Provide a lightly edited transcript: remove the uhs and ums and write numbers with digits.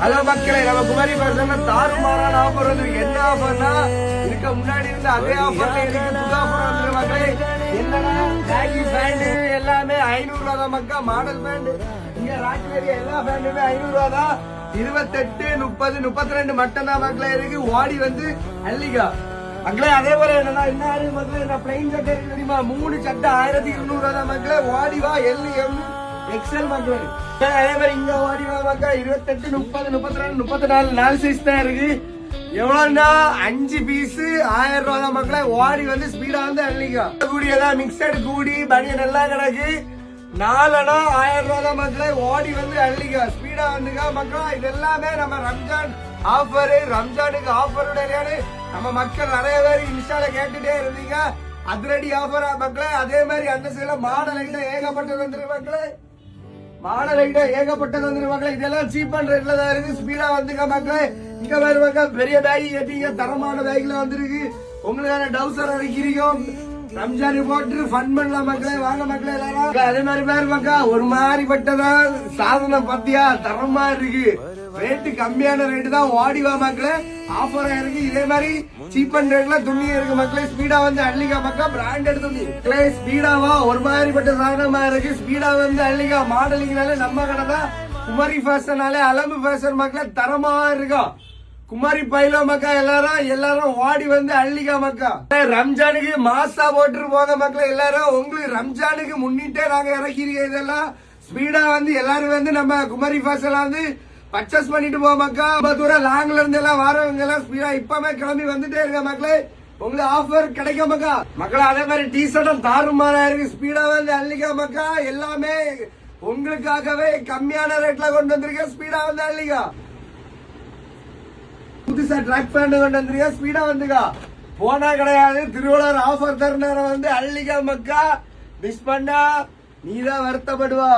Hello மக்களே, நம்ம குமாரி பர்சன்ல தாறுமாறான offer வந்து என்ன ஆஃபர்னா இதுக்கு முன்னாடி இருந்த அதே ஆஃபர்ல இருக்கு புது ஆஃபர் வந்து மக்களே. என்னன்னா பேகி பேண்ட் எல்லாமே 500 ரூபா தான் மக்கா. மாடல் பேண்ட் இங்க ராக்வேரி எல்லா பேண்டுமே 500 ரூபா தான். 28, 30, 32 மட்டும் தான் மக்களே இருக்கு. வாடி வந்து அள்ளிகா மக்களே. அதே போல என்னன்னா என்ன மக்களே, பிளைன் சட்டை இருக்கு தெரியுமா? 3 சட்டை 1200 ரூபா தான் மக்களே. வாடி வா LM XL மக்களே. அதே மாதிரி இங்க வாடி வா மக்கா 28, 30, 32, 34 4 சைஸ் தான் இருக்கு. எவ்வளவுன்னா 5 பீஸ் 1000 ரூபா தான் மக்களே. வாடி வந்து ஸ்பீடா வந்து அள்ளிக்கா. கூடியதான் மிக்சட் கூடி பனியன் எல்லாம் கிடக்கு. 4 1000 ரூபா தான் மக்களே. வாடி வந்து அள்ளிக்கா ஸ்பீடா வந்துக்கா மக்களா. இது எல்லாமே நம்ம ரம்ஜான் ஆஃபர். ரம்ஜானுக்கு ஆஃபர் உடையானு நம்ம மக்கள் நிறைய பேர் இன்ஸ்டால கேட்டுட்டே இருந்தீங்க. அதிரடி ஆஃபரா மக்களே. அதே மாதிரி அந்த சைடுல மாடல் ஐட்டம் ஏகப்பட்டது வந்துருக்கு மக்களே. மாடல் ஐட்டம் ஏகப்பட்டது வந்துருக்கு மக்களே. இதெல்லாம் சீப் அண்ட் ரேட்ல தான் இருக்கு. ஸ்பீடா வந்துக்க மக்களே. இங்க வேற மக்கள் பெரிய பேக் கேட்டீங்க, தரமான பேக்ல வந்துருக்கு. உங்களுக்கான டவுசர் அடிக்கிறோம். ரம்ஜான் போட்டு ஃபன் பண்ணலாம் மக்களே. வாங்க மக்களே எல்லாரும். அதே மாதிரி பேர் மக்கா ஒரு மாதிரி பட்டதான் சாதனம் பத்தியா தரமா இருக்கு. ரேட்டு கம்மியான ரேட்டு தான். வாடிவா மக்களே ஆஃபரா இருக்கு. இதே மாதிரி சீப் அண்ட் ரேட்ல துணி இருக்கு மக்களே. ஸ்பீடா வந்து அள்ளிக்கா மக்கா. பிராண்டட் துணி மக்களே. ஸ்பீடாவா ஒரு மாதிரி பட்ட சாதனமா இருக்கு. ஸ்பீடா வந்து அள்ளிக்கா. மாடலிங்னாலே நம்ம கடை தான். குமாரி ஃபேஷனாலே அலம்பு ஃபேஷன் மக்களே தரமா இருக்கா. குமாரி பைலோ மக்கா. எல்லாரும் வாடி வந்து அள்ளிக்கா மக்கா. ரம்ஜானுக்கு மாசா போட்டு போங்க மக்களே. எல்லாரும் உங்களுக்கு ரம்ஜானுக்கு முன்னிட்டே நாங்க இறக்கிறீங்க. இதெல்லாம் ஸ்பீடா வந்து எல்லாரும் வந்து நம்ம குமாரி ஃபேஷன்ல வந்து பர்ச்சேஸ் பண்ணிட்டு போக மக்கா. ரொம்ப தூரம் லாங்ல இருந்து எல்லாம் வரவங்க எல்லாம் ஸ்பீடா இப்பவே கிளம்பி வந்துட்டே இருக்க மக்களே. உங்களுக்கு ஆஃபர் கிடைக்கும் மக்கா. மக்களே அதே மாதிரி டி ஷர்ட்டும் தாறுமாறா இருக்கு. ஸ்பீடா வந்து அள்ளிக்கா மக்கா. எல்லாமே உங்களுக்காகவே கம்மியான ரேட்ல கொண்டு வந்திருக்கேன். ஸ்பீடா வந்து அள்ளிக்கா. புதுசா ட்ராக் பேண்ட் கொண்டு வந்திருக்கேன். ஸ்பீடா வந்துக்கா. போனா கிடையாது. திருவள்ளுவர் ஆஃபர் தருணம் வந்து அள்ளிக்கா மக்கா. மிஸ் பண்ணா நீதான் வருத்தப்படுவா.